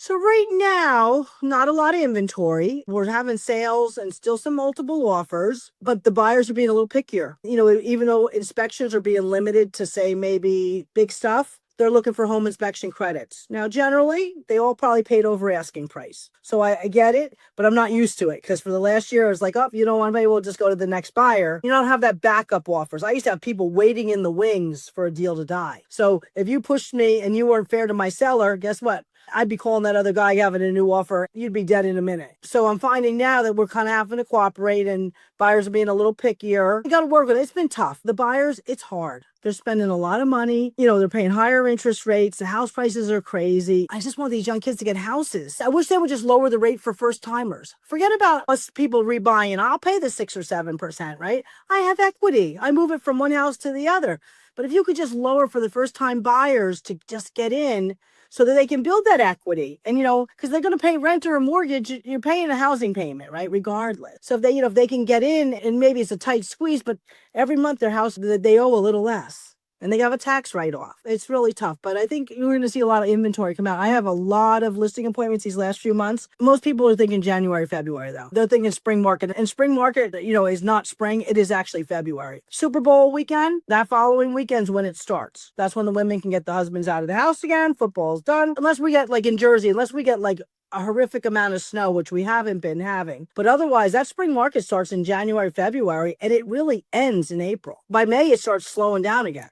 So right now, not a lot of inventory. We're having sales and still some multiple offers, but the buyers are being a little pickier. Even though inspections are being limited to say maybe big stuff, they're looking for home inspection credits. Now, generally, they all probably paid over asking price. So I get it, but I'm not used to it because for the last year, I was like, oh, you don't want to pay, we'll just go to the next buyer. You don't have that backup offers. I used to have people waiting in the wings for a deal to die. So if you pushed me and you weren't fair to my seller, guess what? I'd be calling that other guy having a new offer. You'd be dead in a minute. So I'm finding now that we're kind of having to cooperate and buyers are being a little pickier. You got to work with it. It's been tough. The buyers, it's hard. They're spending a lot of money. They're paying higher interest rates. The house prices are crazy. I just want these young kids to get houses. I wish they would just lower the rate for first timers. Forget about us people rebuying. I'll pay the 6 or 7%, right? I have equity. I move it from one house to the other. But if you could just lower for the first time buyers to just get in so that they can build that equity and, because they're going to pay rent or a mortgage, you're paying a housing payment, right? Regardless. So if they can get in and maybe it's a tight squeeze, but every month their house, they owe a little less. And they have a tax write-off. It's really tough, but I think you're going to see a lot of inventory come out. I have a lot of listing appointments these last few months. Most people are thinking January, February, though. They're thinking spring market. And spring market, is not spring. It is actually February. Super Bowl weekend, that following weekend's when it starts. That's when the women can get the husbands out of the house again. Football's done. Unless we get, like in Jersey, unless we get like a horrific amount of snow, which we haven't been having. But otherwise, that spring market starts in January, February, and it really ends in April. By May, it starts slowing down again.